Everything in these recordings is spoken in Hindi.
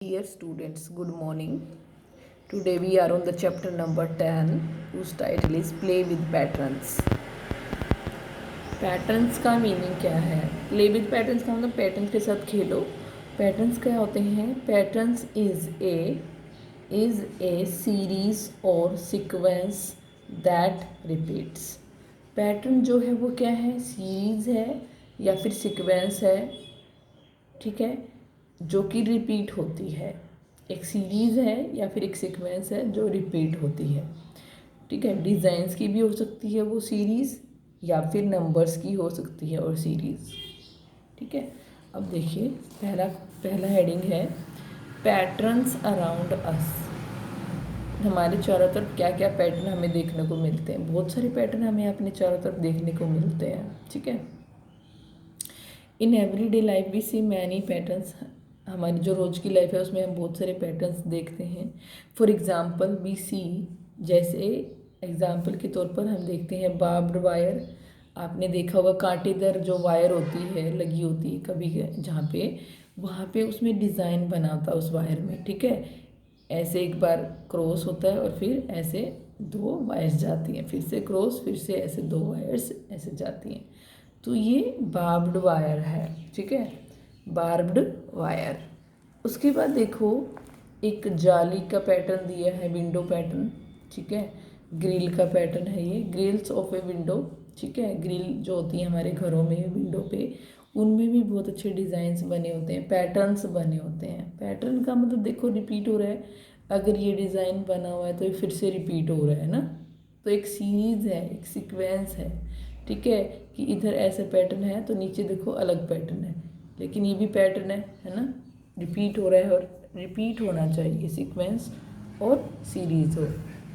Dear students, good morning. Today we are on the chapter number 10 whose title is Play with Patterns. Patterns का मीनिंग क्या है? प्ले विद पैटर्न्स का मतलब पैटर्न्स के साथ खेलो. पैटर्न्स क्या होते हैं? पैटर्न्स इज ए सीरीज और सीक्वेंस दैट रिपीट्स. पैटर्न जो है वो क्या है? सीरीज है या फिर सीक्वेंस है, ठीक है, जो कि रिपीट होती है. एक सीरीज़ है या फिर एक सीक्वेंस है जो रिपीट होती है, ठीक है. डिज़ाइंस की भी हो सकती है वो सीरीज़, या फिर नंबर्स की हो सकती है और सीरीज़, ठीक है. अब देखिए पहला हेडिंग है पैटर्न्स अराउंड अस. हमारे चारों तरफ क्या क्या पैटर्न हमें देखने को मिलते हैं? बहुत सारे पैटर्न हमें अपने चारों तरफ देखने को मिलते हैं, ठीक है. In everyday life we see many patterns. हमारी जो रोज़ की लाइफ है उसमें हम बहुत सारे पैटर्न्स देखते हैं. फॉर एग्ज़ाम्पल वी सी, जैसे एग्ज़ाम्पल के तौर पर हम देखते हैं बार्ब्ड वायर. आपने देखा होगा कांटेदार जो वायर होती है लगी होती है कभी जहाँ पे, वहाँ पे उसमें डिज़ाइन बना होता है उस वायर में, ठीक है. ऐसे एक बार क्रॉस होता है और फिर ऐसे दो वायर्स जाती हैं, फिर से क्रॉस, फिर से ऐसे दो वायर्स ऐसे जाती हैं. तो ये बार्ब्ड वायर है, ठीक है, बार्ब्ड वायर. उसके बाद देखो एक जाली का पैटर्न दिया है, विंडो पैटर्न, ठीक है. ग्रिल का पैटर्न है ये, ग्रिल्स ऑफ ए विंडो, ठीक है. ग्रिल जो होती है हमारे घरों में विंडो पे, उनमें भी बहुत अच्छे डिज़ाइंस बने होते हैं, पैटर्न्स बने होते हैं. पैटर्न का मतलब देखो रिपीट हो रहा है. अगर ये डिज़ाइन बना हुआ है तो ये फिर से रिपीट हो रहा है ना. तो एक सीरीज़ है, एक सीक्वेंस है, ठीक है, कि इधर ऐसे पैटर्न है तो नीचे देखो अलग पैटर्न है, लेकिन ये भी पैटर्न है ना, रिपीट हो रहा है. और रिपीट होना चाहिए, सीक्वेंस और सीरीज़ हो,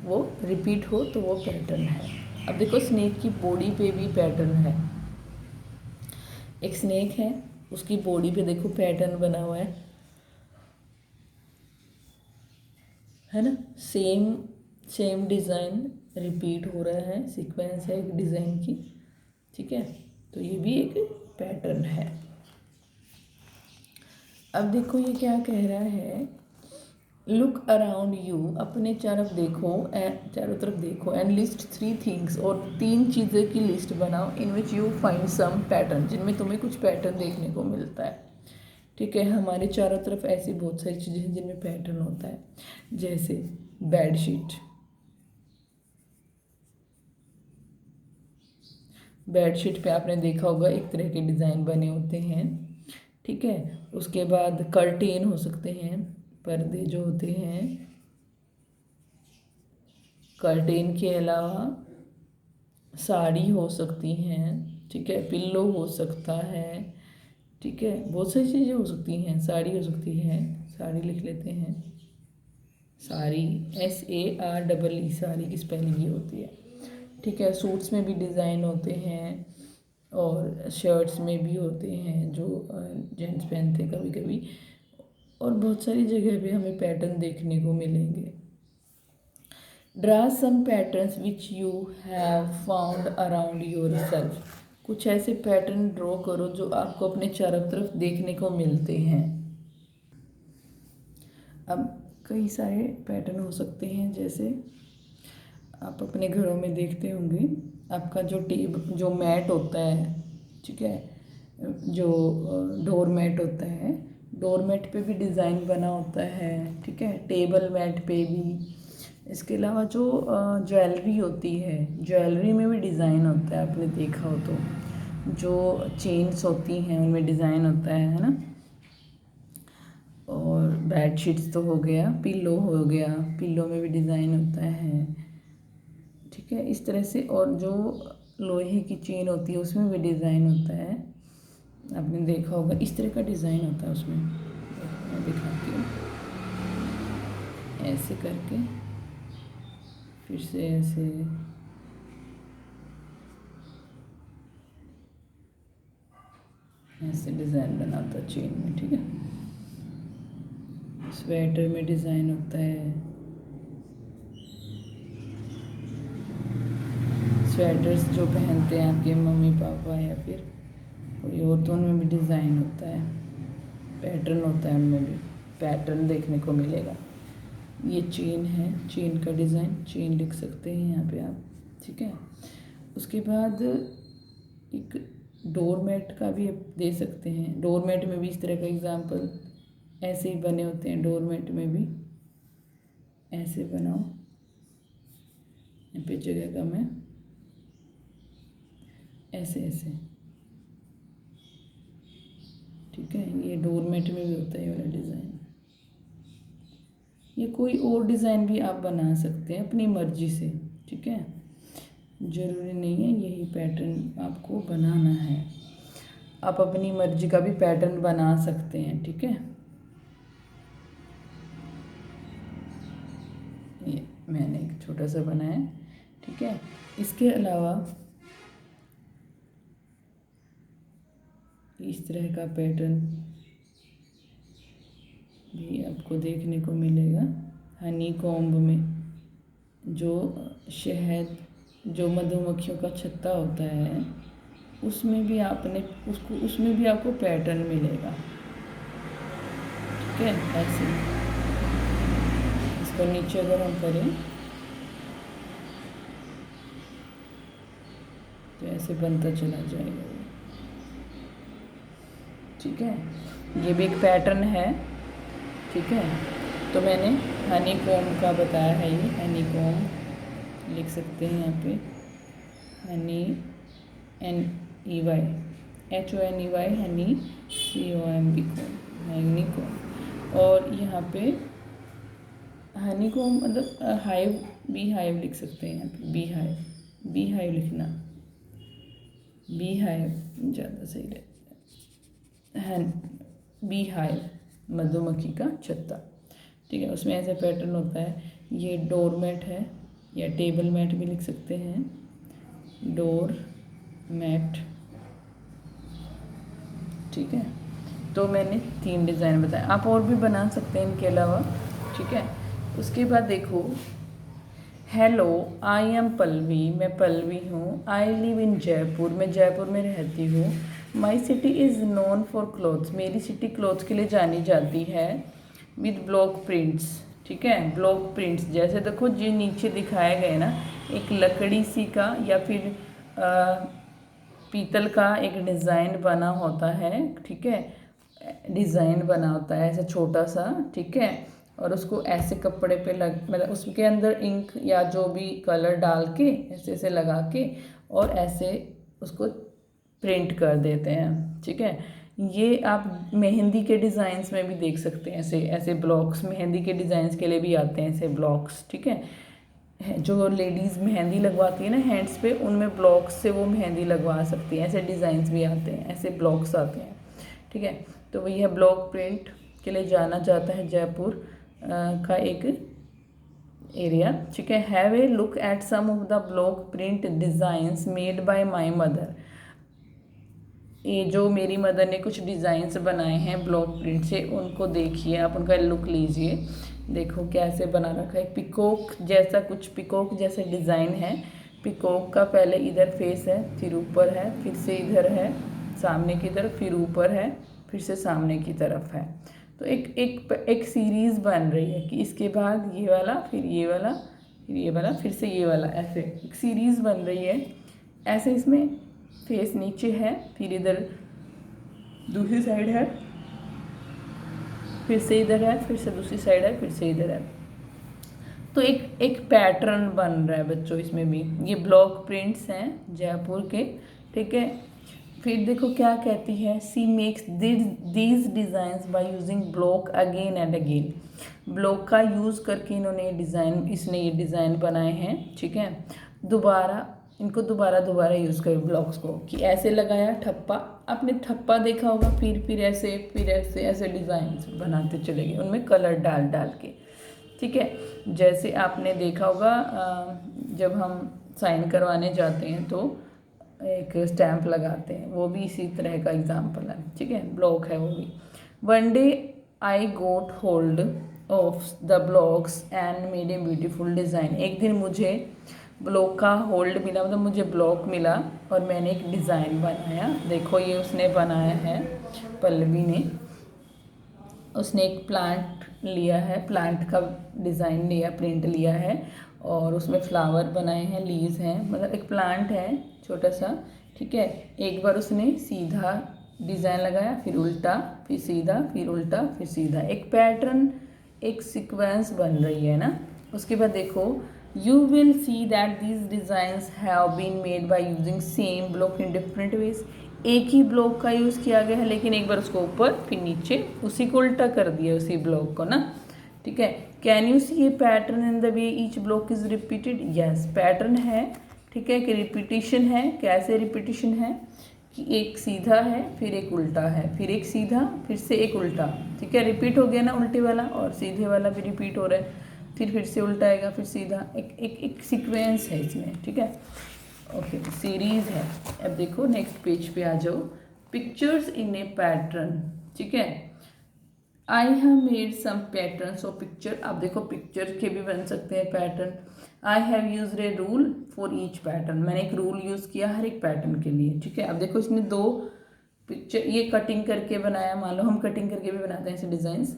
वो रिपीट हो तो वो पैटर्न है. अब देखो स्नेक की बॉडी पे भी पैटर्न है. एक स्नेक है, उसकी बॉडी पे देखो पैटर्न बना हुआ है ना. सेम डिज़ाइन रिपीट हो रहा है, सीक्वेंस है एक डिज़ाइन की, ठीक है. तो ये भी एक पैटर्न है. अब देखो ये क्या कह रहा है, लुक अराउंड यू. अपने चारों तरफ देखो एंड लिस्ट 3 थिंग्स. और 3 चीज़ें की लिस्ट बनाओ in which you find some pattern, जिनमें तुम्हें कुछ पैटर्न देखने को मिलता है, ठीक है. हमारे चारों तरफ ऐसी बहुत सारी चीज़ें हैं जिनमें पैटर्न होता है, जैसे बेडशीट. बेडशीट पे आपने देखा होगा एक तरह के डिज़ाइन बने होते हैं, ठीक है. उसके बाद कर्टेन हो सकते हैं, पर्दे जो होते हैं. कर्टेन के अलावा साड़ी हो सकती हैं, ठीक है, पिल्लो हो सकता है, ठीक है, बहुत सारी चीज़ें हो सकती हैं. साड़ी हो सकती है, साड़ी लिख लेते हैं, साड़ी, SAREE, साड़ी की स्पेलिंग ये होती है, ठीक है. सूट्स में भी डिज़ाइन होते हैं और शर्ट्स में भी होते हैं जो जेंट्स पहनते हैं कभी कभी. और बहुत सारी जगह पे हमें पैटर्न देखने को मिलेंगे. Draw some patterns which you have found around yourself. कुछ ऐसे पैटर्न ड्रॉ करो जो आपको अपने चारों तरफ देखने को मिलते हैं. अब कई सारे पैटर्न हो सकते हैं, जैसे आप अपने घरों में देखते होंगे, आपका जो मैट होता है, ठीक है, जो डोर मैट होता है, डोर मैट पे भी डिज़ाइन बना होता है, ठीक है. टेबल मैट पे भी. इसके अलावा जो ज्वेलरी होती है, ज्वेलरी में भी डिज़ाइन होता है, आपने देखा हो तो. जो चेन्स होती हैं उनमें डिज़ाइन होता है ना. और बेडशीट्स तो हो गया, पिल्लो हो गया, पिल्लो में भी डिज़ाइन होता है, ठीक है, इस तरह से. और जो लोहे की चेन होती है उसमें भी डिज़ाइन होता है, आपने देखा होगा, इस तरह का डिज़ाइन होता है उसमें. मैं दिखाती हूँ, ऐसे करके फिर से ऐसे डिज़ाइन बनाता है चेन में, ठीक है. स्वेटर में डिज़ाइन होता है, स्वेटर्स जो पहनते हैं आपके मम्मी पापा या फिर कोई और, तो उनमें भी डिज़ाइन होता है, पैटर्न होता है उनमें भी. पैटर्न देखने को मिलेगा। ये चेन है, चेन का डिज़ाइन, चेन लिख सकते हैं यहाँ पे आप, ठीक है। उसके बाद एक डोरमेट का भी आप दे सकते हैं। डोरमेट में भी इस तरह का एग्जाम्पल ऐसे ही बने होते हैं। डोरमेट में भी ऐसे बनाओ, यहाँ पे जगह कम है, ऐसे ऐसे, ठीक है। ये डोरमेट में भी होता है ये वाला डिज़ाइन। ये कोई और डिज़ाइन भी आप बना सकते हैं अपनी मर्जी से, ठीक है। ज़रूरी नहीं है यही पैटर्न आपको बनाना है, आप अपनी मर्जी का भी पैटर्न बना सकते हैं, ठीक है। ये मैंने एक छोटा सा बनाया, ठीक है। इसके अलावा इस तरह का पैटर्न भी आपको देखने को मिलेगा। हनी कॉम्ब में जो शहद, जो मधुमक्खियों का छत्ता होता है, उसमें भी उसमें भी आपको पैटर्न मिलेगा, ठीक है। ऐसे इसको नीचे अगर हम करें तो ऐसे बनता चला जाएगा, ठीक है। ये भी एक पैटर्न है, ठीक है। तो मैंने हनी कॉम्ब का बताया है, ये हनी कॉम्ब लिख सकते हैं यहाँ पे, Honey NEY HONEY, Honey COMB comb, Honey comb. और यहाँ पे हनी कॉम्ब मतलब हाइव, बी हाइव लिख सकते हैं यहाँ पे, बी हाइव लिखना, बी हाइव ज़्यादा सही रहता है। बी हाइव मधुमक्खी का छत्ता, ठीक है। उसमें ऐसे पैटर्न होता है। ये डोरमेट है या टेबल मैट भी लिख सकते हैं, डोर मैट, ठीक है। तो मैंने 3 डिज़ाइन बताए, आप और भी बना सकते हैं इनके अलावा, ठीक है। उसके बाद देखो, हेलो आई एम पल्लवी, मैं पल्लवी हूँ। आई लिव इन जयपुर, मैं जयपुर में रहती हूँ। My city is known for clothes, मेरी सिटी क्लोथ्स के लिए जानी जाती है। विद ब्लॉक प्रिंट्स, ठीक है। ब्लॉक प्रिंट्स जैसे देखो जो नीचे दिखाए गए ना, एक लकड़ी सी का या फिर पीतल का एक डिज़ाइन बना होता है, ठीक है। डिज़ाइन बना होता है ऐसे छोटा सा, ठीक है। और उसको ऐसे कपड़े पे मतलब उसके अंदर इंक या जो भी कलर डाल के ऐसे ऐसे लगा के और ऐसे उसको प्रिंट कर देते हैं, ठीक है। ये आप मेहंदी के डिज़ाइंस में भी देख सकते हैं, ऐसे ऐसे ब्लॉक्स मेहंदी के डिज़ाइंस के लिए भी आते हैं ऐसे ब्लॉक्स, ठीक है। जो लेडीज़ मेहंदी लगवाती है ना हैंड्स पे, उनमें ब्लॉक्स से वो मेहंदी लगवा सकती हैं, ऐसे डिज़ाइंस भी आते हैं, ऐसे ब्लॉक्स आते हैं, ठीक है। तो वही है, ब्लॉक प्रिंट के लिए जाना जाता है जयपुर का एक एरिया, ठीक है। Have a look at some of the block print designs made by my mother, ये जो मेरी मदर ने कुछ डिज़ाइंस बनाए हैं ब्लॉक प्रिंट से, उनको देखिए आप, उनका लुक लीजिए। देखो कैसे बना रखा है, पिकॉक जैसा, कुछ पिकॉक जैसे डिज़ाइन है। पिकॉक का पहले इधर फेस है, फिर ऊपर है, फिर से इधर है सामने की तरफ, फिर ऊपर है, फिर से सामने की तरफ है। तो एक सीरीज़ बन रही है कि इसके बाद ये वाला, फिर ये वाला, फिर ये वाला, फिर से ये वाला, ऐसे एक सीरीज़ बन रही है। ऐसे इसमें फेस नीचे है, फिर इधर दूसरी साइड है, फिर से इधर है, फिर से दूसरी साइड है, फिर से इधर है। तो एक पैटर्न बन रहा है बच्चों इसमें भी। ये ब्लॉक प्रिंट्स हैं जयपुर के, ठीक है। फिर देखो क्या कहती है, she makes these designs by using block again and again, block का यूज़ करके इसने ये डिज़ाइन बनाए हैं, ठीक है। इनको दोबारा यूज़ करो ब्लॉक्स को, कि ऐसे लगाया ठप्पा, आपने ठप्पा देखा होगा, फिर ऐसे डिज़ाइन बनाते चले गए उनमें कलर डाल डाल के, ठीक है। जैसे आपने देखा होगा जब हम साइन करवाने जाते हैं तो एक स्टैम्प लगाते हैं, वो भी इसी तरह का एग्जाम्पल है, ठीक है। ब्लॉक है वो भी। One day I got hold of the blocks and made a beautiful design, एक दिन मुझे ब्लॉक का होल्ड मिला, मतलब मुझे ब्लॉक मिला और मैंने एक डिज़ाइन बनाया। देखो ये उसने बनाया है, पल्लवी ने, उसने एक प्लांट लिया है, प्लांट का डिज़ाइन लिया, प्रिंट लिया है और उसमें फ्लावर बनाए हैं, लीव्स हैं, मतलब एक प्लांट है छोटा सा, ठीक है। एक बार उसने सीधा डिज़ाइन लगाया, फिर उल्टा, फिर सीधा, फिर उल्टा, फिर सीधा, एक पैटर्न, एक सीक्वेंस बन रही है ना। उसके बाद देखो, you will see that these designs have been made by using same block in different ways. एक ही ब्लॉक का यूज़ किया गया है, लेकिन एक बार उसको ऊपर फिर नीचे, उसी को उल्टा कर दिया उसी ब्लॉक को ना, ठीक है। Can you see a pattern in the way each block is repeated? Yes, pattern है, ठीक है, कि रिपीटिशन है। कैसे रिपीटिशन है कि एक सीधा है, फिर एक उल्टा है, फिर एक सीधा, फिर से एक उल्टा, ठीक है। रिपीट हो गया ना उल्टे वाला, और सीधे वाला भी रिपीट हो रहा है, फिर से उल्टा आएगा, फिर सीधा, एक एक एक सीक्वेंस है इसमें, ठीक है। ओके, सीरीज है। अब देखो नेक्स्ट पेज पे आ जाओ, पिक्चर्स इन ए पैटर्न, ठीक है। I have made some patterns of picture. अब देखो पिक्चर के भी बन सकते हैं pattern. I have used a rule for each pattern. मैंने एक रूल यूज़ किया हर एक पैटर्न के लिए, ठीक है। अब देखो इसने दो पिक्चर, ये कटिंग करके बनाया, मान लो हम कटिंग करके भी बनाते हैं ऐसे डिज़ाइंस।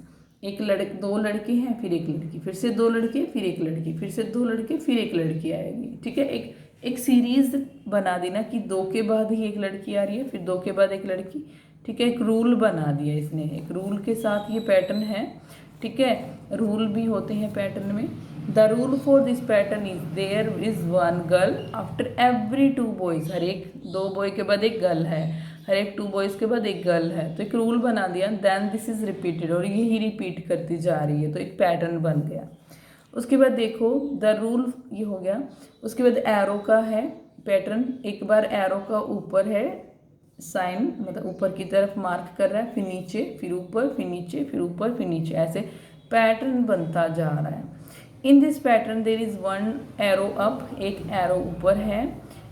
दो लड़के हैं, फिर एक लड़की, फिर से दो लड़के, फिर एक लड़की, फिर से दो लड़के, फिर एक लड़की आएगी, ठीक है। एक सीरीज बना दी ना कि दो के बाद ही एक लड़की आ रही है, फिर दो के बाद एक लड़की, ठीक है। एक रूल बना दिया इसने, एक रूल के साथ ये पैटर्न है, ठीक है। रूल भी होते हैं पैटर्न में। The rule for this pattern is there is one girl after every two boys. हर एक दो बॉय के बाद एक गर्ल है, हर एक टू बॉयज़ के बाद एक गर्ल है, तो एक रूल बना दिया। देन दिस इज रिपीटेड, और यही रिपीट करती जा रही है, तो एक पैटर्न बन गया। उसके बाद देखो द रूल, ये हो गया। उसके बाद एरो का है पैटर्न। एक बार एरो का ऊपर है साइन, मतलब ऊपर की तरफ मार्क कर रहा है, फिर नीचे, फिर ऊपर, फिर नीचे, फिर ऊपर, फिर नीचे, ऐसे पैटर्न बनता जा रहा है। In this pattern there is one arrow up, एक एरो ऊपर है,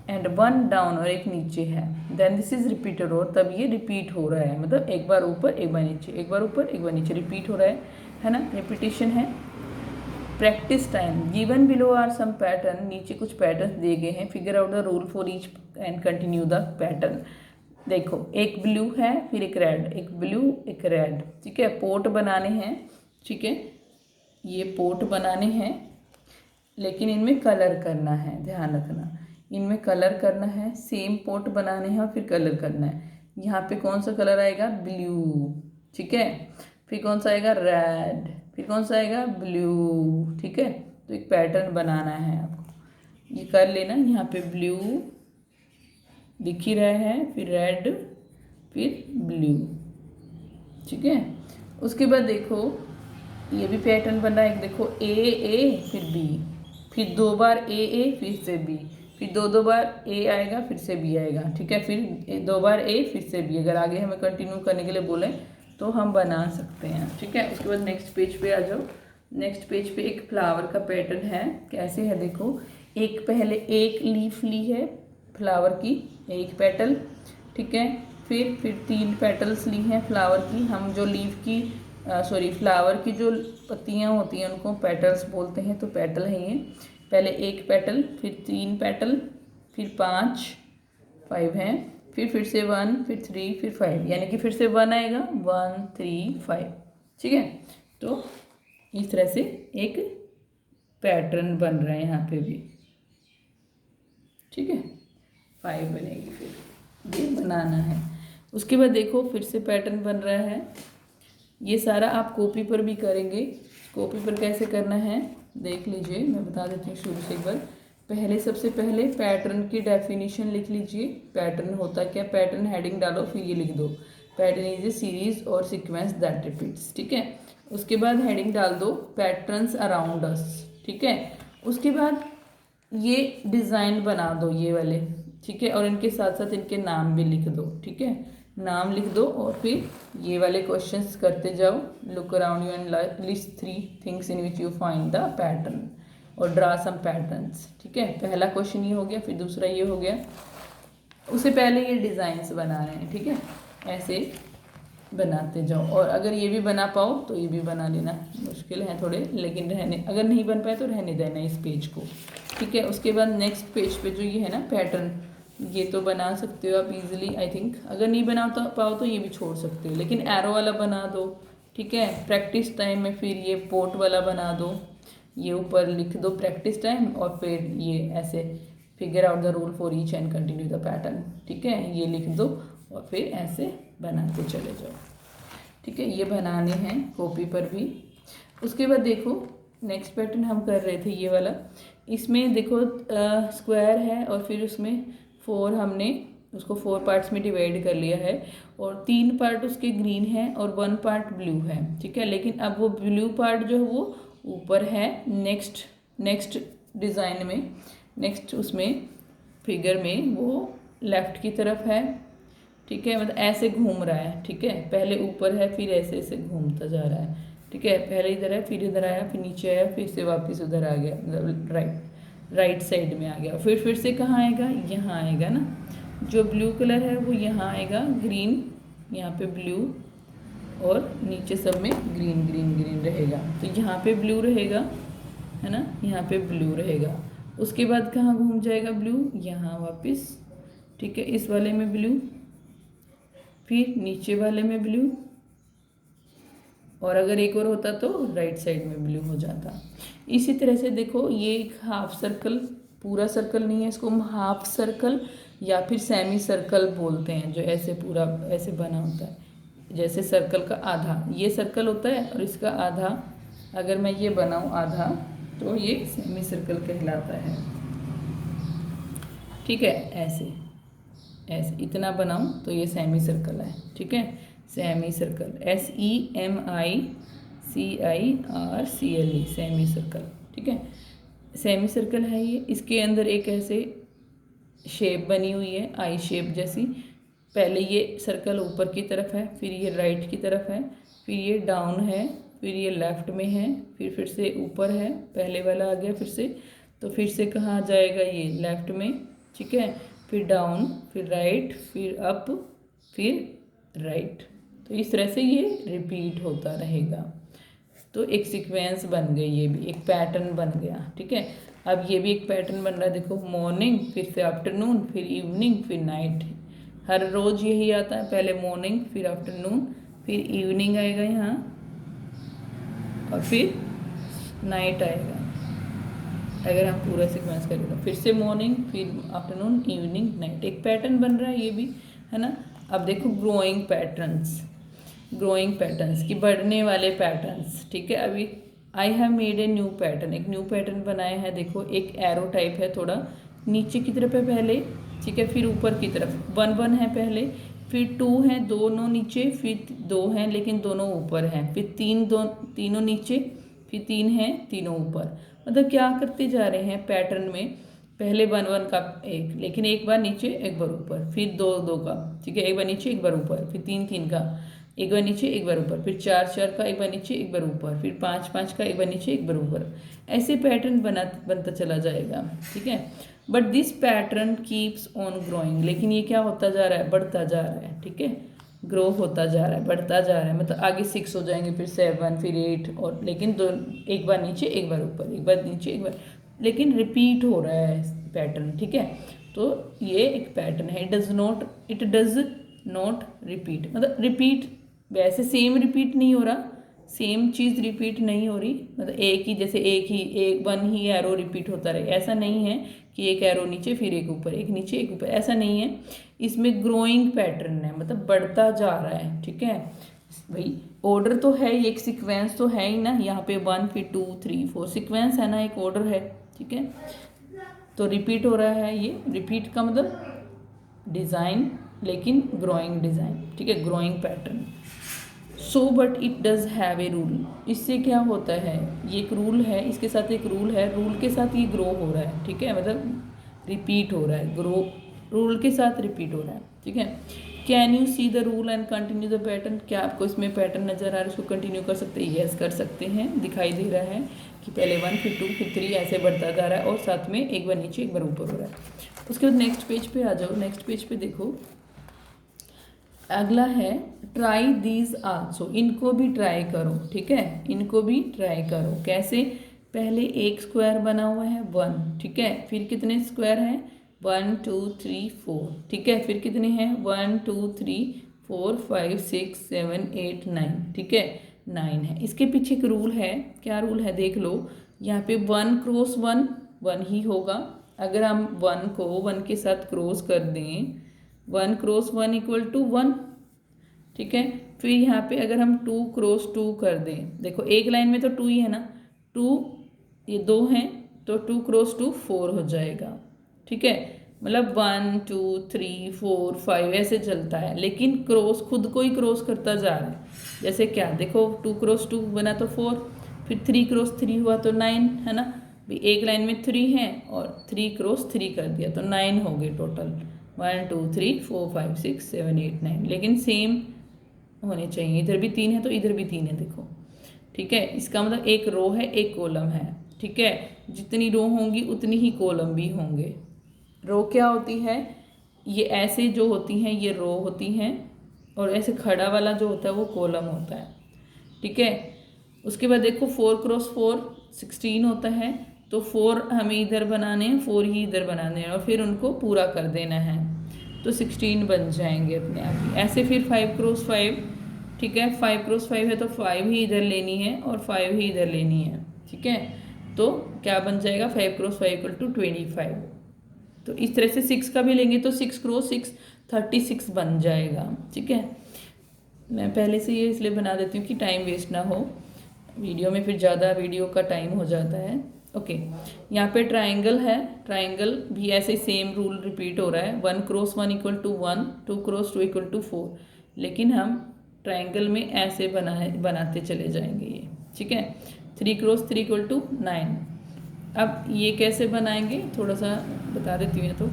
एंड वन डाउन, और एक नीचे है। देन दिस इज रिपीटेड, और तब ये रिपीट हो रहा है, मतलब एक बार ऊपर एक बार नीचे, एक बार ऊपर एक बार नीचे, रिपीट हो रहा है ना, रिपीटिशन है। Practice time. Given below are some pattern, नीचे कुछ पैटर्न दिए गए हैं। Figure out the rule for each and continue the pattern. देखो एक ब्लू है, फिर एक रेड, एक ब्लू एक रेड, ठीक है। पोट बनाने हैं, ठीक है, ये पोट बनाने हैं, लेकिन इनमें कलर करना है, ध्यान रखना, इनमें कलर करना है। सेम पोट बनाने हैं और फिर कलर करना है। यहाँ पे कौन सा कलर आएगा? ब्लू, ठीक है। फिर कौन सा आएगा? रेड, फिर कौन सा आएगा? ब्लू, ठीक है। तो एक पैटर्न बनाना है आपको, ये कर लेना। यहाँ पे ब्लू दिख ही रहा है, फिर रेड, फिर ब्लू, ठीक है। उसके बाद देखो ये भी पैटर्न बन रहा है। देखो ए फिर बी, फिर दो बार ए फिर से बी, फिर दो बार ए आएगा, फिर से बी आएगा, ठीक है। फिर दो बार ए फिर से बी। अगर आगे हमें कंटिन्यू करने के लिए बोले तो हम बना सकते हैं, ठीक है। उसके बाद नेक्स्ट पेज पे आ जाओ। नेक्स्ट पेज पे एक फ्लावर का पैटर्न है। कैसे है देखो, एक पहले एक लीफ ली है फ्लावर की, एक पेटल, ठीक है। फिर तीन पेटल्स ली हैं फ्लावर की। हम जो लीफ की फ्लावर की जो पत्तियां होती हैं उनको पेटल्स बोलते हैं, तो पेटल है ये। पहले एक पेटल, फिर तीन पेटल, फिर 5 हैं, फिर से 1, फिर 3, फिर 5, यानी कि फिर से 1 आएगा, 1 3 5, ठीक है। तो इस तरह से एक पैटर्न बन रहा है यहाँ पे भी, ठीक है। 5 बनेगी, फिर ये बनाना है। उसके बाद देखो फिर से पैटर्न बन रहा है। ये सारा आप कॉपी पर भी करेंगे। कॉपी पर कैसे करना है देख लीजिए, मैं बता देती हूँ शुरू से एक बार। सबसे पहले पैटर्न की डेफिनेशन लिख लीजिए। पैटर्न होता क्या? पैटर्न हेडिंग डालो, फिर ये लिख दो, पैटर्न इज ए सीरीज और सीक्वेंस दैट रिपीट्स, ठीक है। उसके बाद हेडिंग डाल दो पैटर्न्स अराउंड अस, ठीक है। उसके बाद ये डिज़ाइन बना दो ये वाले, ठीक है, और इनके साथ साथ इनके नाम भी लिख दो, ठीक है। नाम लिख दो और फिर ये वाले क्वेश्चंस करते जाओ। Look around you and list 3 things in which you find the pattern और ड्रा सम पैटर्न्स, ठीक है। पहला क्वेश्चन ये हो गया, फिर दूसरा ये हो गया। उससे पहले ये डिज़ाइंस बना रहे हैं, ठीक है, ऐसे बनाते जाओ। और अगर ये भी बना पाओ तो ये भी बना लेना। मुश्किल है थोड़े, लेकिन अगर नहीं बन पाए तो रहने देना इस पेज को, ठीक है। उसके बाद नेक्स्ट पेज पे जो ये है ना पैटर्न, ये तो बना सकते हो आप इजीली, आई थिंक। अगर नहीं बना पाओ तो ये भी छोड़ सकते हो, लेकिन एरो वाला बना दो, ठीक है। प्रैक्टिस टाइम में फिर ये पोर्ट वाला बना दो, ये ऊपर लिख दो प्रैक्टिस टाइम, और फिर ये ऐसे figure out the rule for each and continue the pattern, ठीक है, ये लिख दो और फिर ऐसे बनाते चले जाओ, ठीक है। ये बनाने हैं कॉपी पर भी। उसके बाद देखो नेक्स्ट पैटर्न हम कर रहे थे ये वाला, इसमें देखो स्क्वायर है और फिर उसमें 4 हमने उसको 4 पार्ट्स में डिवाइड कर लिया है, और 3 पार्ट उसके ग्रीन है और 1 पार्ट ब्लू है, ठीक है। लेकिन अब वो ब्लू पार्ट जो है वो ऊपर है नेक्स्ट डिज़ाइन में, नेक्स्ट उसमें फिगर में वो लेफ़्ट की तरफ है, ठीक है, मतलब ऐसे घूम रहा है, ठीक है। पहले ऊपर है फिर ऐसे ऐसे घूमता जा रहा है, ठीक है। पहले इधर है फिर इधर आया फिर नीचे आया फिर से वापस उधर आ गया, मतलब राइट साइड में आ गया, फिर से कहाँ आएगा, यहाँ आएगा ना। जो ब्लू कलर है वो यहाँ आएगा, ग्रीन यहाँ पे ब्लू, और नीचे सब में ग्रीन ग्रीन ग्रीन रहेगा। तो यहाँ पे ब्लू रहेगा, है ना, यहाँ पे ब्लू रहेगा। उसके बाद कहाँ घूम जाएगा ब्लू, यहाँ वापस, ठीक है, इस वाले में ब्लू, फिर नीचे वाले में ब्लू, और अगर एक और होता तो राइट साइड में ब्लू हो जाता। इसी तरह से देखो ये एक हाफ सर्कल, पूरा सर्कल नहीं है, इसको हम हाफ सर्कल या फिर सेमी सर्कल बोलते हैं, जो ऐसे पूरा ऐसे बना होता है, जैसे सर्कल का आधा ये सर्कल होता है और इसका आधा, अगर मैं ये बनाऊं आधा तो ये सेमी सर्कल कहलाता है, ठीक है। ऐसे ऐसे इतना बनाऊं तो ये सेमी सर्कल है, ठीक है। Semi circle SEMICIRCLE semi circle, ठीक है। सेमी सर्कल है ये, इसके अंदर एक ऐसे शेप बनी हुई है आई शेप जैसी। पहले ये सर्कल ऊपर की तरफ है, फिर ये राइट की तरफ है, फिर ये डाउन है, फिर ये लेफ़्ट में है, फिर से ऊपर है, पहले वाला आ गया फिर से, तो फिर से कहाँ जाएगा ये लेफ़्ट में, ठीक है, फिर डाउन, फिर राइट, फिर अप, फिर राइट। तो इस तरह से ये रिपीट होता रहेगा। तो एक सीक्वेंस बन गई, ये भी एक पैटर्न बन गया, ठीक है। अब ये भी एक पैटर्न बन रहा है, देखो मॉर्निंग, फिर से आफ्टरनून, फिर इवनिंग, फिर नाइट। हर रोज़ यही आता है, पहले मॉर्निंग, फिर आफ्टरनून, फिर इवनिंग आएगा यहाँ, और फिर नाइट आएगा। अगर हम पूरा सीक्वेंस करें तो फिर से मॉर्निंग, फिर आफ्टरनून, इवनिंग, नाइट, एक पैटर्न बन रहा है ये भी, है ना। अब देखो ग्रोइंग पैटर्न्स की बढ़ने वाले पैटर्न्स, ठीक है। अभी आई have made a new pattern, एक न्यू पैटर्न बनाया है, देखो एक एरो टाइप है, थोड़ा नीचे की तरफ है पहले, ठीक है, फिर ऊपर की तरफ 1 1 है पहले, फिर 2 हैं, दोनों नीचे, फिर 2 हैं लेकिन दोनों ऊपर हैं, फिर तीनों नीचे, फिर 3 हैं, तीनों ऊपर। मतलब क्या करते जा रहे हैं पैटर्न में, पहले 1 1 का एक, लेकिन एक बार नीचे एक बार ऊपर, फिर 2 2 का, ठीक है, एक बार नीचे एक बार ऊपर, फिर 3 3 का एक बार नीचे एक बार ऊपर, फिर 4 4 का एक बार नीचे एक बार ऊपर, फिर 5 5 का एक बार नीचे एक बार ऊपर। ऐसे पैटर्न बनता चला जाएगा, ठीक है। But this pattern keeps on growing, लेकिन ये क्या होता जा रहा है, बढ़ता जा रहा है, ठीक है, ग्रो होता जा रहा है, बढ़ता जा रहा है। मतलब आगे 6 हो जाएंगे, फिर 7, फिर 8, और लेकिन एक बार नीचे एक बार ऊपर, एक बार नीचे एक बार, लेकिन रिपीट हो रहा है पैटर्न, ठीक है। तो ये एक पैटर्न है, इट डज नॉट रिपीट, मतलब रिपीट वैसे सेम रिपीट नहीं हो रहा, सेम चीज़ रिपीट नहीं हो रही, मतलब एक ही जैसे एक 1 ही एरो रिपीट होता रहे, ऐसा नहीं है कि एक एरो नीचे फिर एक ऊपर, एक नीचे एक ऊपर, ऐसा नहीं है। इसमें ग्रोइंग पैटर्न है, मतलब बढ़ता जा रहा है, ठीक है। भाई ऑर्डर तो है, एक सीक्वेंस तो है ही ना, यहाँ पे 1 फिर 2 3 4 सीक्वेंस है ना, एक ऑर्डर है, ठीक है। तो रिपीट हो रहा है, ये रिपीट का मतलब डिज़ाइन, लेकिन ग्रोइंग डिज़ाइन, ठीक है, growing pattern. So but it does have a rule, इससे क्या होता है, ये एक रूल है, इसके साथ एक रूल है, रूल के साथ ये ग्रो हो रहा है, ठीक है, मतलब रिपीट हो रहा है, ग्रो रूल के साथ रिपीट हो रहा है, ठीक है। Can you see the rule and continue the pattern, क्या आपको इसमें पैटर्न नज़र आ रहा है, इसको कंटिन्यू कर सकते हैं, यस कर सकते हैं। दिखाई दे रहा है कि पहले 1 फिर 2 फिर 3 ऐसे बढ़ता जा रहा है, और साथ में एक बार नीचे एक बार ऊपर हो रहा है। उसके बाद नेक्स्ट पेज पे आ जाओ, नेक्स्ट पेज पे देखो अगला है ट्राई दीज आल्सो, इनको भी ट्राई करो, ठीक है, इनको भी ट्राई करो। कैसे, पहले एक स्क्वायर बना हुआ है 1, ठीक है, फिर कितने स्क्वायर हैं 1 2 3 4, ठीक है, फिर कितने हैं 1 2 3 4 5 6 7 8 9, ठीक है, 9 है। इसके पीछे एक रूल है, क्या रूल है देख लो। यहाँ पे 1 क्रॉस 1 1 ही होगा। अगर हम 1 को 1 के साथ क्रॉस कर दें, 1 क्रॉस 1 इक्वल टू 1, ठीक है। फिर यहाँ पे अगर हम 2 क्रॉस 2 कर दें, देखो एक लाइन में तो 2 ही है ना, 2 ये 2 हैं तो 2 क्रॉस 2 4 हो जाएगा, ठीक है। मतलब 1 2 3 4 5 ऐसे चलता है, लेकिन क्रॉस खुद को ही क्रॉस करता जा रहा है। जैसे क्या देखो, 2 क्रॉस 2 बना तो 4, फिर 3 क्रॉस 3 हुआ तो 9, है ना। भी एक लाइन में 3 है और 3 क्रॉस 3 कर दिया तो 9 हो गए टोटल। 1 2 3 4 5 6 7 8 9, लेकिन सेम होने चाहिए। इधर भी 3 है तो इधर भी 3 है, देखो, ठीक है। इसका मतलब एक रो है एक कॉलम है, ठीक है। जितनी रो होंगी उतनी ही कॉलम भी होंगे। रो क्या होती है, ये ऐसे जो होती हैं ये रो होती हैं, और ऐसे खड़ा वाला जो होता है वो कॉलम होता है, ठीक है। उसके बाद देखो 4 क्रॉस 4 16 होता है, तो 4 हमें इधर बनाने हैं, 4 ही इधर बनाने हैं, और फिर उनको पूरा कर देना है तो 16 बन जाएंगे अपने आप ही। ऐसे फिर 5 क्रॉस 5, ठीक है, 5 क्रॉस 5 है तो 5 ही इधर लेनी है और 5 ही इधर लेनी है, ठीक है। तो क्या बन जाएगा, 5 क्रॉस 5 इक्वल टू 25। तो इस तरह से 6 का भी लेंगे तो 6 क्रॉस 6 36 बन जाएगा, ठीक है। मैं पहले से ये इसलिए बना देती हूँ कि टाइम वेस्ट ना हो वीडियो में, फिर ज़्यादा वीडियो का टाइम हो जाता है। ओके, यहाँ पे ट्राइंगल है, ट्राइंगल भी ऐसे सेम रूल रिपीट हो रहा है। 1 cross 1 equal to 1, 2 cross 2 equal to 4, लेकिन हम ट्राइंगल में ऐसे बनाते चले जाएंगे ये, ठीक है। 3 क्रॉस 3 इक्वल टू 9। अब ये कैसे बनाएंगे थोड़ा सा बता देती हूँ। तो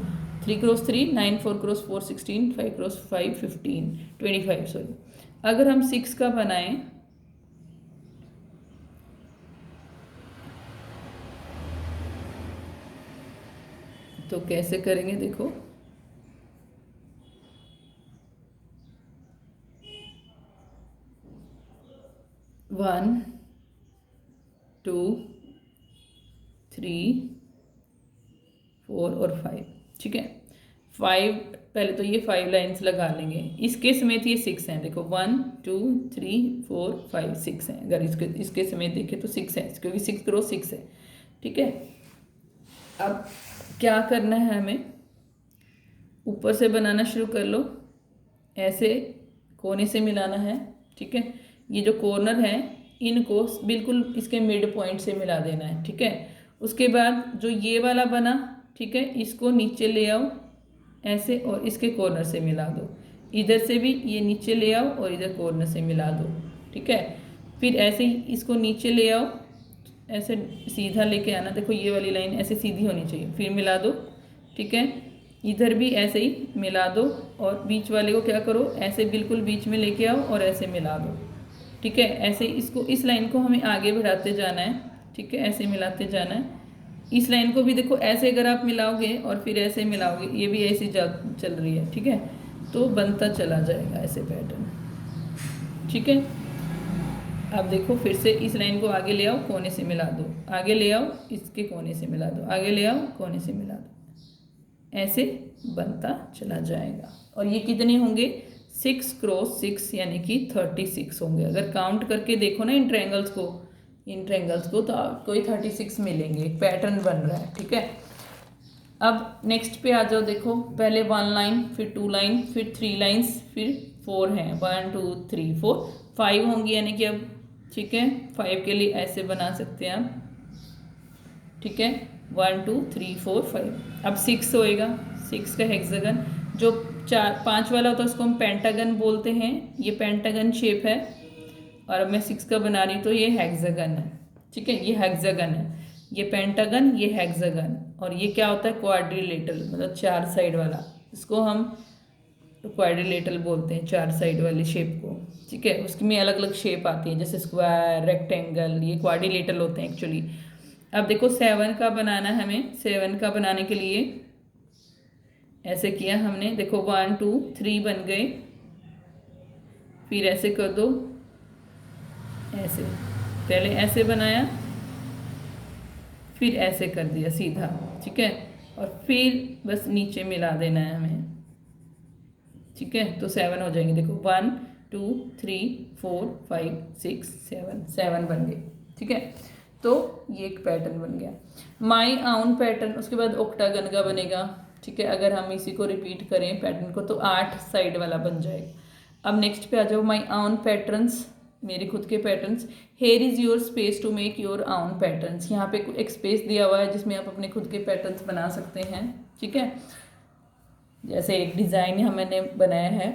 3 क्रॉस 3 9, 4 क्रॉस 4 16, 5 क्रॉस 5 15 25 सॉरी। अगर हम 6 का बनाएं तो कैसे करेंगे, देखो 1 2 3 4 और 5, ठीक है। 5 पहले तो ये 5 लाइन्स लगा लेंगे, इसके समेत ये 6 हैं। देखो 1 2 3 4 5 6 हैं। अगर इसके समेत देखें तो 6 है, क्योंकि 6 क्रॉस 6 है, ठीक है। अब क्या करना है, हमें ऊपर से बनाना शुरू कर लो, ऐसे कोने से मिलाना है, ठीक है। ये जो कॉर्नर है इनको बिल्कुल इसके मिड पॉइंट से मिला देना है, ठीक है। उसके बाद जो ये वाला बना, ठीक है, इसको नीचे ले आओ ऐसे और इसके कॉर्नर से मिला दो। इधर से भी ये नीचे ले आओ और इधर कॉर्नर से मिला दो, ठीक है। फिर ऐसे ही इसको नीचे ले आओ, ऐसे सीधा लेके आना। देखो ये वाली लाइन ऐसे सीधी होनी चाहिए, फिर मिला दो, ठीक है। इधर भी ऐसे ही मिला दो, और बीच वाले को क्या करो, ऐसे बिल्कुल बीच में लेके आओ और ऐसे मिला दो, ठीक है। ऐसे इसको, इस लाइन को हमें आगे बढ़ाते जाना है, ठीक है, ऐसे मिलाते जाना है। इस लाइन को भी देखो ऐसे अगर आप मिलाओगे और फिर ऐसे मिलाओगे, ये भी ऐसी चल रही है, ठीक है, तो बनता चला जाएगा ऐसे पैटर्न, ठीक है। अब देखो फिर से इस लाइन को आगे ले आओ, कोने से मिला दो, आगे ले आओ, इसके कोने से मिला दो, आगे ले आओ, कोने से मिला दो, ऐसे बनता चला जाएगा। और ये कितने होंगे, 6 क्रॉस 6 यानी कि 36 होंगे। अगर काउंट करके देखो ना इन ट्रायंगल्स को तो आपको 36 मिलेंगे। एक पैटर्न बन रहा है, ठीक है। अब नेक्स्ट पे आ जाओ, देखो पहले 1 लाइन, फिर 2 लाइन, फिर 3 लाइन्स, फिर 4 हैं, 1 2 3 4 5 होंगी, यानी कि अब, ठीक है, 5 के लिए ऐसे बना सकते हैं आप, ठीक है, 1 2 3 4 5। अब 6 होएगा, 6 का हेक्सागन, जो 5 वाला होता है उसको हम पेंटागन बोलते हैं। ये पेंटागन शेप है, और अब मैं 6 का बना रही हूँ तो ये हेक्सागन है, ठीक है, ये हेक्सागन है, ये पेंटागन, ये हेक्सागन। और ये क्या होता है, क्वाड्रिलेटरल, मतलब 4 साइड वाला, इसको हम क्वाड्रिलेटरल बोलते हैं, 4 साइड वाली शेप को, ठीक है। उसमें अलग अलग शेप आती है, जैसे स्क्वायर, रेक्टेंगल, ये क्वाड्रिलेटरल होते हैं एक्चुअली। अब देखो 7 का बनाना है हमें। 7 का बनाने के लिए ऐसे किया हमने, देखो 1 2 3 बन गए, फिर ऐसे कर दो, ऐसे पहले ऐसे बनाया, फिर ऐसे कर दिया सीधा, ठीक है, और फिर बस नीचे मिला देना है हमें, ठीक है। तो 7 हो जाएंगे, देखो 1 2 3 4 5 6 7 बन गए। ठीक है, तो ये एक पैटर्न बन गया। माई आउन पैटर्न, उसके बाद ऑक्टागन का बनेगा। ठीक है, अगर हम इसी को रिपीट करें पैटर्न को तो 8 साइड वाला बन जाएगा। अब नेक्स्ट पे आ जाओ, माई आउन पैटर्न्स, मेरे खुद के patterns. Here is your space to make your own patterns, यहाँ पे एक स्पेस दिया हुआ है जिसमें आप अपने खुद के पैटर्न्स बना सकते हैं। ठीक है, जैसे एक डिज़ाइन यहाँ मैंने बनाया है,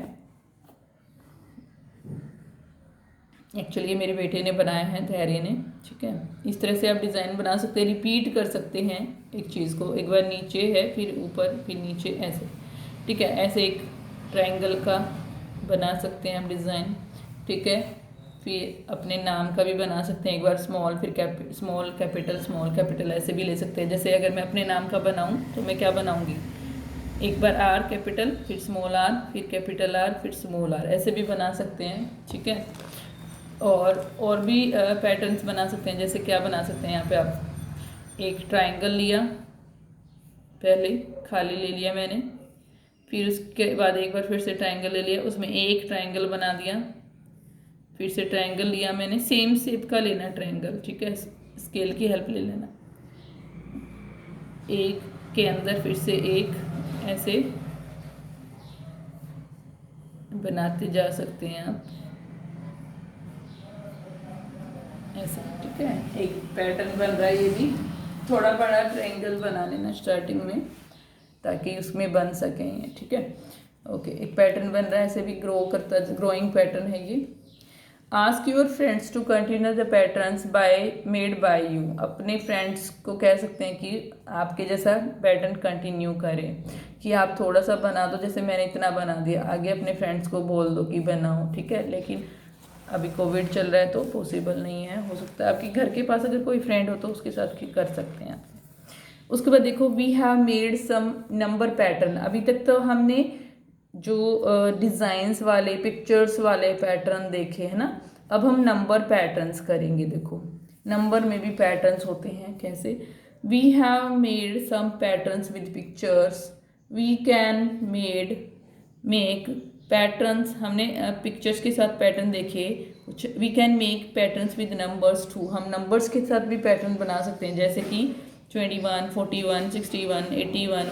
एक्चुअली ये मेरे बेटे ने बनाया है, धैर्य ने। ठीक है, इस तरह से आप डिज़ाइन बना सकते हैं, रिपीट कर सकते हैं एक चीज़ को, एक बार नीचे है फिर ऊपर फिर नीचे ऐसे। ठीक है, ऐसे एक ट्रायंगल का बना सकते हैं हम डिज़ाइन। ठीक है, फिर अपने नाम का भी बना सकते हैं, एक बार स्मॉल फिर स्मॉल कैपिटल ऐसे भी ले सकते हैं। जैसे अगर मैं अपने नाम का बनाऊं तो मैं क्या बनाऊंगी, एक बार आर कैपिटल फिर स्मॉल आर फिर कैपिटल आर फिर स्मॉल आर, ऐसे भी बना सकते हैं। ठीक है, और भी पैटर्न्स बना सकते हैं। जैसे क्या बना सकते हैं, यहाँ पे आप एक ट्रायंगल लिया, पहले खाली ले लिया मैंने, फिर उसके बाद एक बार फिर से ट्रायंगल ले लिया, उसमें एक ट्रायंगल बना दिया, फिर से ट्रायंगल लिया मैंने, सेम शेप का लेना ट्रायंगल। ठीक है, स्केल की हेल्प ले लेना, एक के अंदर फिर से एक, ऐसे बनाते जा सकते हैं आप ऐसे। ठीक है, एक पैटर्न बन रहा है, ये भी थोड़ा बड़ा ट्रायंगल बना लेना स्टार्टिंग में ताकि उसमें बन सकें। ठीक है, ओके, एक पैटर्न बन रहा है, ऐसे भी ग्रोइंग पैटर्न है ये। Ask your friends to continue the patterns made by you, अपने फ्रेंड्स को कह सकते हैं कि आपके जैसा पैटर्न कंटिन्यू करें, कि आप थोड़ा सा बना दो, जैसे मैंने इतना बना दिया, आगे अपने फ्रेंड्स को बोल दो कि बनाओ। ठीक है, लेकिन अभी कोविड चल रहा है तो पॉसिबल नहीं है, हो सकता है आपके घर के पास अगर कोई फ्रेंड हो तो उसके साथ कर सकते हैं आप। उसके बाद देखो, we have made some number pattern, अभी तक तो हमने जो डिज़ाइंस वाले पिक्चर्स वाले पैटर्न देखे हैं ना, अब हम नंबर पैटर्न्स करेंगे। देखो, नंबर में भी पैटर्न्स होते हैं, कैसे, we have made some patterns with pictures, we can make patterns, हमने पिक्चर्स के साथ पैटर्न देखे कुछ। We can make patterns with numbers too, हम नंबर्स के साथ भी पैटर्न बना सकते हैं, जैसे कि 21 41 61 81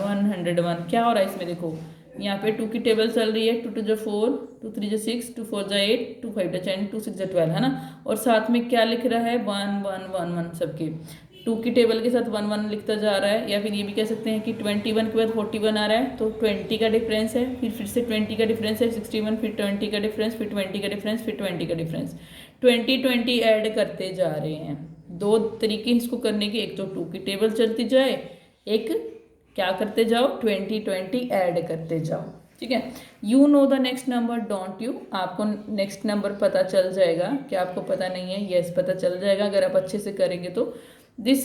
101। क्या हो रहा है इसमें, देखो यहाँ पे 2 की टेबल चल रही है, 2 2 जा 4, 2 3 जा 6, 2 4 जा 8, 2 5 जा 10, 2 6 जा 12, है ना। और साथ में क्या लिख रहा है, 1 1 1 1, सबके 2 की टेबल के साथ 1 1 लिखता जा रहा है। या फिर ये भी कह सकते हैं कि 21 के बाद 41 आ रहा है तो 20 का डिफरेंस है, फिर से 20 का डिफरेंस है, 61 फिर 20 का डिफरेंस, फिर 20 का डिफरेंस, फिर 20 का डिफरेंस, 20 ऐड करते जा रहे हैं। दो तरीके इसको करने के, एक तो 2 की टेबल चलती जाए, एक क्या करते जाओ, 20 ऐड करते जाओ। ठीक है, you know the next number don't you, आपको नेक्स्ट नंबर पता चल जाएगा, क्या आपको पता नहीं है, यस पता चल जाएगा अगर आप अच्छे से करेंगे तो। दिस